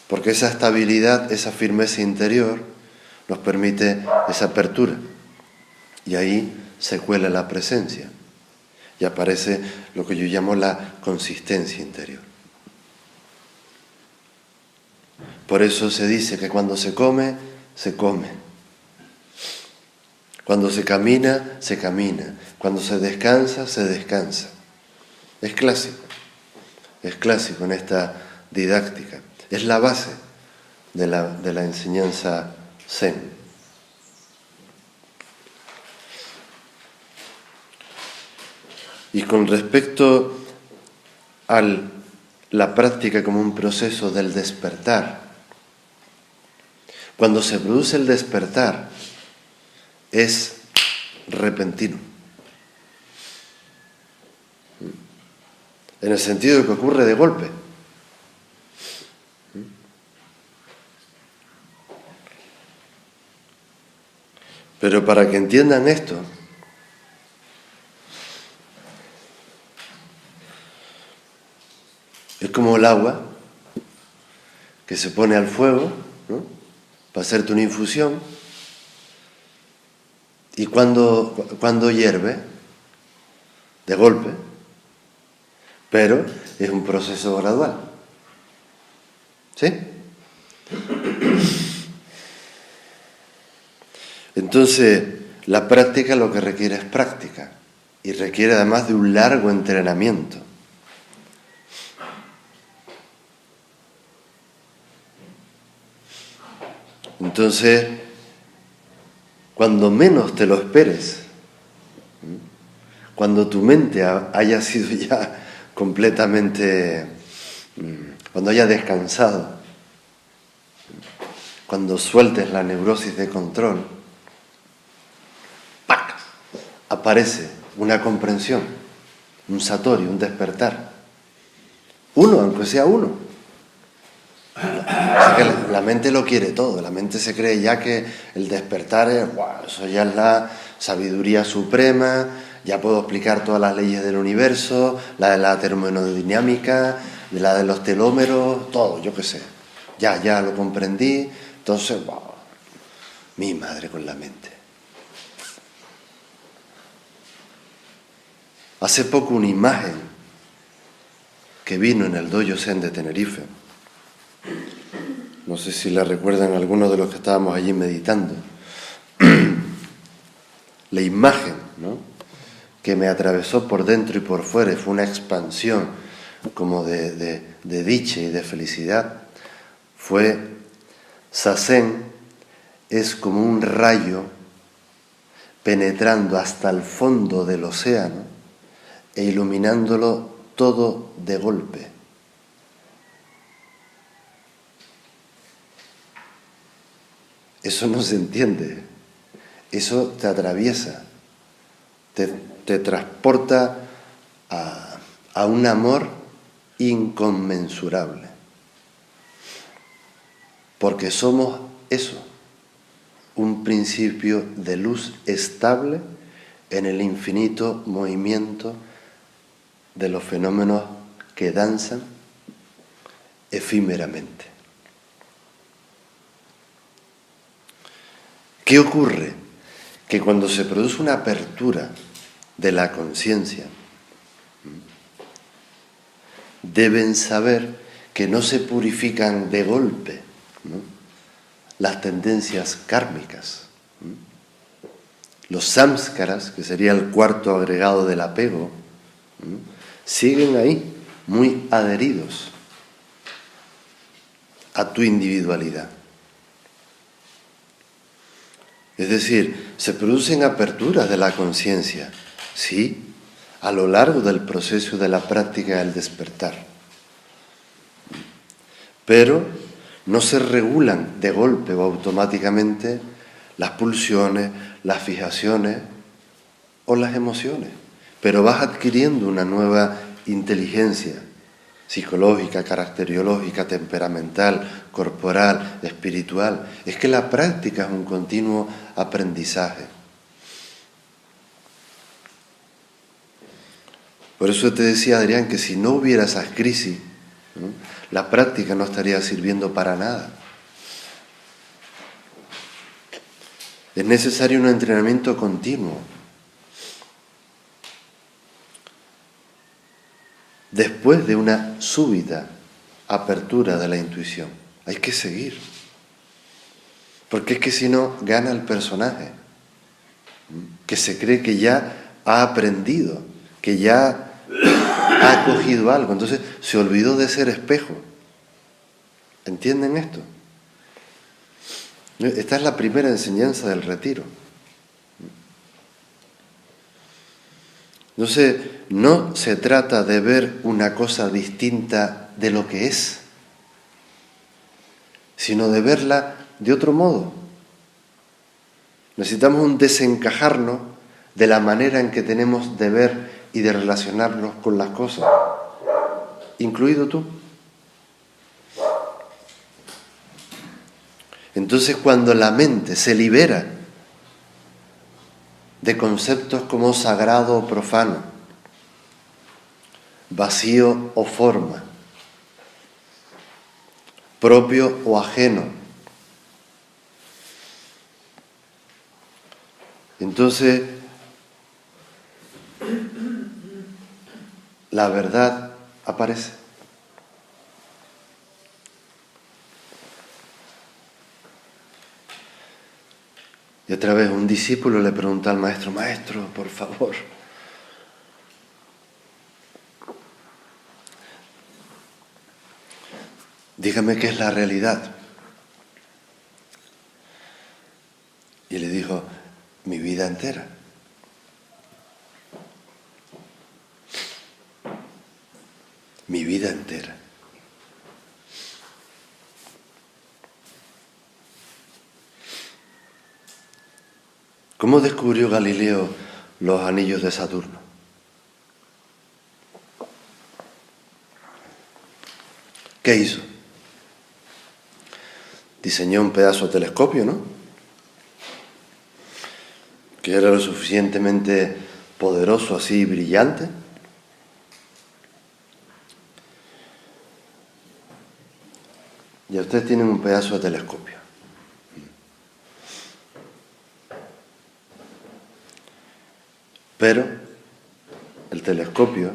Porque esa estabilidad, esa firmeza interior nos permite esa apertura. Y ahí se cuela la presencia. Y aparece lo que yo llamo la consistencia interior. Por eso se dice que cuando se come, se come. Cuando se camina, se camina. Cuando se descansa, se descansa. Es clásico en esta didáctica. Es la base de la enseñanza Zen. Y con respecto a la práctica como un proceso del despertar, cuando se produce el despertar, es repentino. En el sentido de que ocurre de golpe. Pero para que entiendan esto, es como el agua que se pone al fuego, ¿no?, para hacerte una infusión. Y cuando hierve, de golpe, pero es un proceso gradual. ¿Sí? Entonces, la práctica lo que requiere es práctica y requiere además de un largo entrenamiento. Entonces, cuando menos te lo esperes, cuando tu mente haya sido ya completamente, cuando haya descansado, cuando sueltes la neurosis de control, ¡pac!, aparece una comprensión, un satori, un despertar. Uno, aunque sea uno. O sea que la mente lo quiere todo, la mente se cree ya que el despertar es, wow, eso ya es la sabiduría suprema, ya puedo explicar todas las leyes del universo, la de la termodinámica, la de los telómeros, todo, yo qué sé. Ya lo comprendí, entonces, wow, mi madre con la mente. Hace poco una imagen que vino en el Dojo Zen de Tenerife, no sé si la recuerdan algunos de los que estábamos allí meditando, la imagen, ¿no?, que me atravesó por dentro y por fuera, fue una expansión como de dicha y de felicidad, fue: Zazen es como un rayo penetrando hasta el fondo del océano e iluminándolo todo de golpe. Eso no se entiende. Eso te atraviesa, te transporta a un amor inconmensurable. Porque somos eso, un principio de luz estable en el infinito movimiento de los fenómenos que danzan efímeramente. ¿Qué ocurre? Que cuando se produce una apertura de la conciencia, deben saber que no se purifican de golpe, ¿no?, las tendencias kármicas. Los samskaras, que sería el cuarto agregado del apego, siguen ahí, muy adheridos a tu individualidad. Es decir, se producen aperturas de la conciencia, sí, a lo largo del proceso de la práctica del despertar. Pero no se regulan de golpe o automáticamente las pulsiones, las fijaciones o las emociones, pero vas adquiriendo una nueva inteligencia psicológica, caracteriológica, temperamental, corporal, espiritual. Es que la práctica es un continuo aprendizaje. Por eso te decía, Adrián, que si no hubiera esas crisis, ¿no?, la práctica no estaría sirviendo para nada. Es necesario un entrenamiento continuo. Después de una súbita apertura de la intuición, hay que seguir. Porque es que si no, gana el personaje, que se cree que ya ha aprendido, que ya ha cogido algo, entonces se olvidó de ser espejo. ¿Entienden esto? Esta es la primera enseñanza del retiro. Entonces, no se trata de ver una cosa distinta de lo que es, sino de verla de otro modo. Necesitamos un desencajarnos de la manera en que tenemos de ver y de relacionarnos con las cosas, incluido tú. Entonces, cuando la mente se libera de conceptos como sagrado o profano, vacío o forma, propio o ajeno, entonces la verdad aparece. Y otra vez un discípulo le pregunta al maestro: maestro, por favor, dígame qué es la realidad. Y le dijo: mi vida entera. Mi vida entera. ¿Cómo descubrió Galileo los anillos de Saturno? ¿Qué hizo? Diseñó un pedazo de telescopio, ¿no?, que era lo suficientemente poderoso, así brillante. Ya ustedes tienen un pedazo de telescopio. Pero el telescopio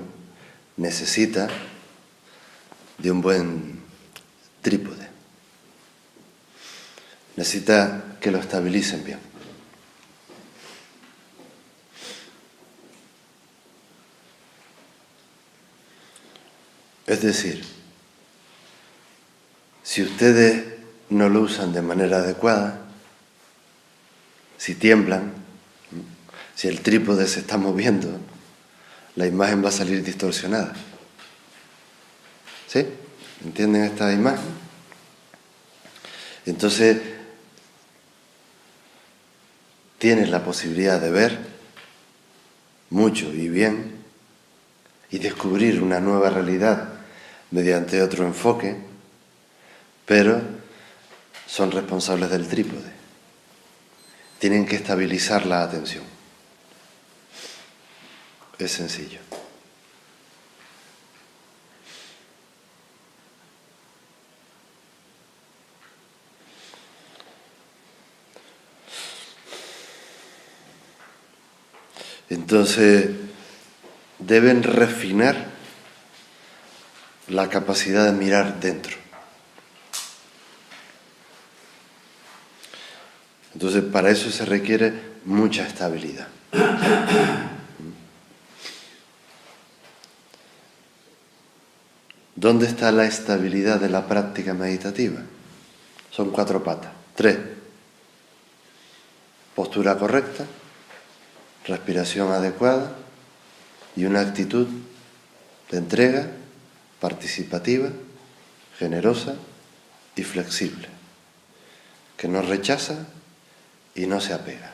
necesita de un buen trípode. Necesita que lo estabilicen bien. Es decir, si ustedes no lo usan de manera adecuada, si tiemblan, si el trípode se está moviendo, la imagen va a salir distorsionada. ¿Sí? ¿Entienden esta imagen? Entonces, tienes la posibilidad de ver mucho y bien y descubrir una nueva realidad mediante otro enfoque, pero son responsables del trípode. Tienen que estabilizar la atención. Es sencillo. Entonces, deben refinar la capacidad de mirar dentro. Entonces, para eso se requiere mucha estabilidad. ¿Dónde está la estabilidad de la práctica meditativa? Son 4 patas. 3. Postura correcta, respiración adecuada y una actitud de entrega, participativa, generosa y flexible, que no rechaza y no se apega.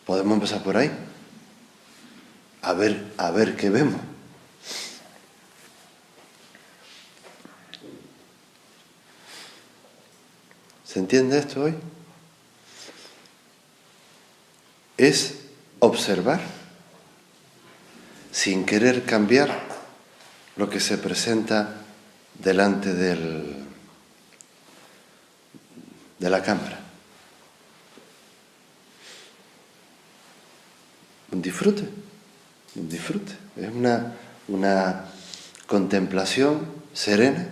¿Podemos empezar por ahí? A ver qué vemos. ¿Se entiende esto hoy? Es observar sin querer cambiar lo que se presenta delante de la cámara. Un disfrute. Es una contemplación serena.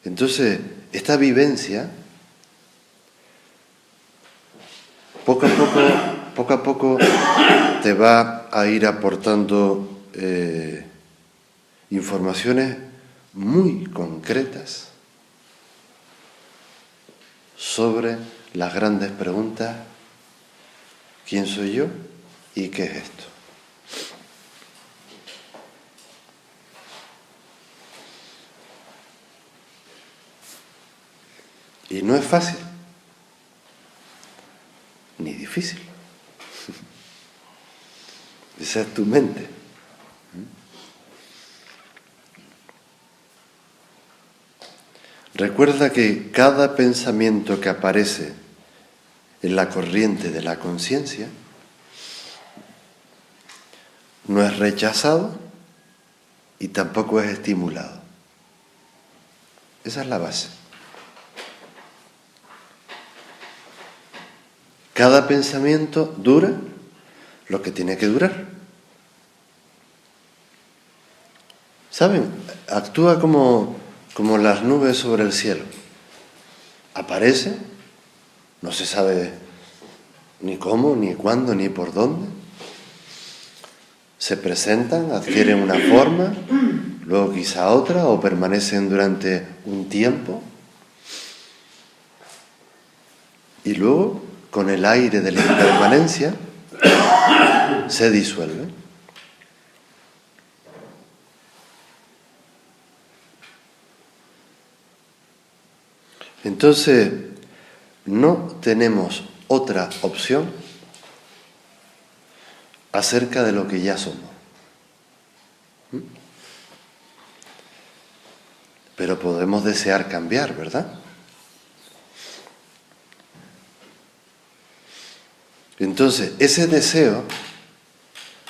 Entonces, esta vivencia, poco a poco te va a ir aportando informaciones muy concretas sobre las grandes preguntas: ¿quién soy yo y qué es esto? Y no es fácil, ni difícil. Esa es tu mente. Recuerda que cada pensamiento que aparece en la corriente de la conciencia no es rechazado y tampoco es estimulado. Esa es la base. Cada pensamiento dura lo que tiene que durar. ¿Saben? Actúa como las nubes sobre el cielo. Aparece, no se sabe ni cómo, ni cuándo, ni por dónde. Se presentan, adquieren una forma, luego quizá otra, o permanecen durante un tiempo. Y luego, con el aire de la impermanencia, se disuelve. Entonces, no tenemos otra opción acerca de lo que ya somos. Pero podemos desear cambiar, ¿verdad? Entonces, ese deseo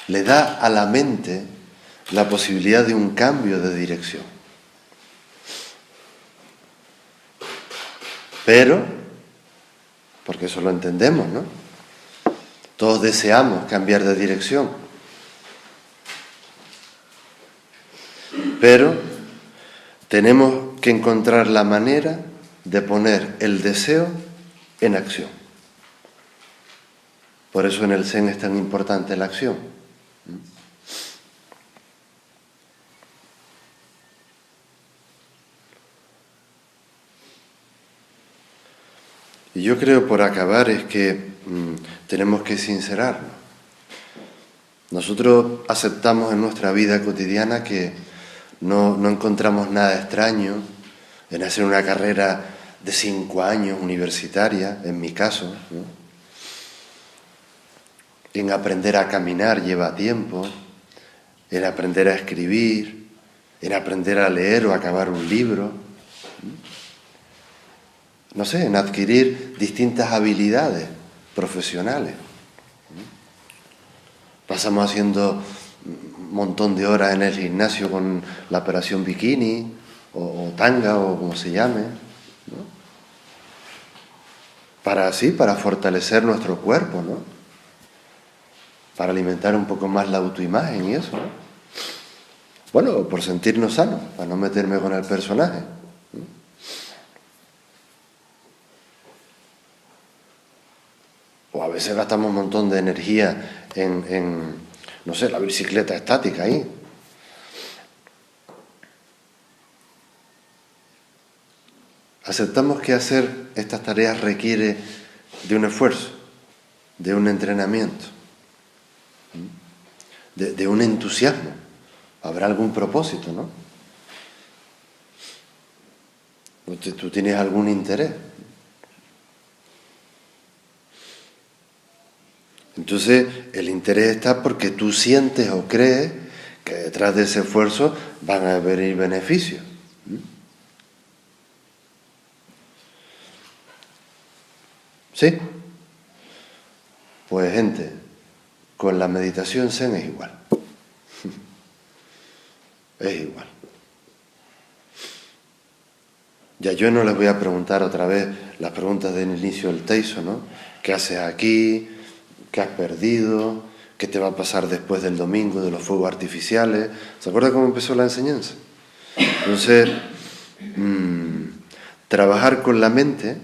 le da a la mente la posibilidad de un cambio de dirección. Pero, porque eso lo entendemos, ¿no? Todos deseamos cambiar de dirección. Pero tenemos que encontrar la manera de poner el deseo en acción. Por eso en el Zen es tan importante la acción. Y yo creo, por acabar, es que tenemos que sincerarnos. Nosotros aceptamos en nuestra vida cotidiana que No encontramos nada extraño en hacer una carrera de 5 años universitaria, en mi caso, ¿no? En aprender a caminar lleva tiempo, en aprender a escribir, en aprender a leer o acabar un libro, no sé, en adquirir distintas habilidades profesionales. Pasamos haciendo un montón de horas en el gimnasio con la operación bikini o tanga o como se llame, ¿no? Para fortalecer nuestro cuerpo, ¿no? Para alimentar un poco más la autoimagen y eso, ¿no? Bueno, por sentirnos sanos, para no meterme con el personaje, ¿no? O a veces gastamos un montón de energía en no sé, la bicicleta estática ahí. Aceptamos que hacer estas tareas requiere de un esfuerzo, de un entrenamiento, de un entusiasmo. Habrá algún propósito, ¿no? Tú tienes algún interés. Entonces, el interés está porque tú sientes o crees que detrás de ese esfuerzo van a venir beneficios. ¿Sí? Pues gente, con la meditación zen es igual. Es igual. Ya yo no les voy a preguntar otra vez las preguntas del inicio del Teiso, ¿no? ¿Qué haces aquí? ¿Qué has perdido? ¿Qué te va a pasar después del domingo de los fuegos artificiales? ¿Se acuerda cómo empezó la enseñanza? Entonces, trabajar con la mente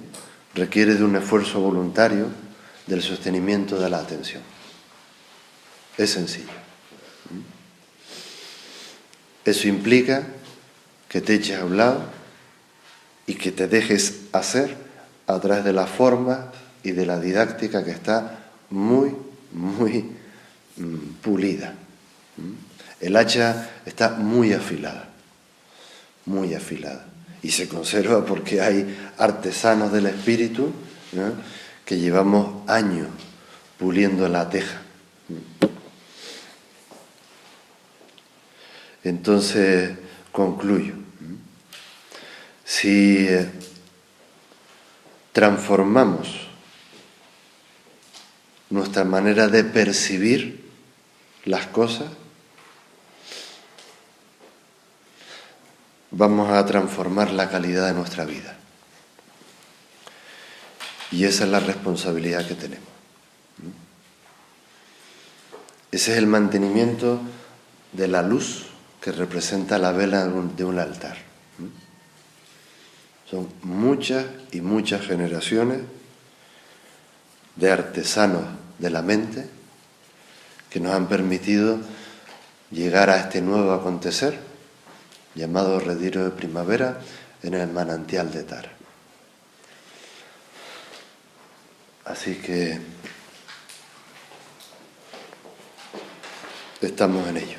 requiere de un esfuerzo voluntario del sostenimiento de la atención. Es sencillo. Eso implica que te eches a un lado y que te dejes hacer a través de la forma y de la didáctica que está muy, muy pulida. El hacha está muy afilada, y se conserva porque hay artesanos del espíritu, ¿no?, que llevamos años puliendo la teja. Entonces, concluyo. Si transformamos nuestra manera de percibir las cosas, vamos a transformar la calidad de nuestra vida. Y esa es la responsabilidad que tenemos. Ese es el mantenimiento de la luz que representa la vela de un altar. Son muchas y muchas generaciones de artesanos de la mente que nos han permitido llegar a este nuevo acontecer llamado retiro de primavera en el manantial de Tara. Así que estamos en ello.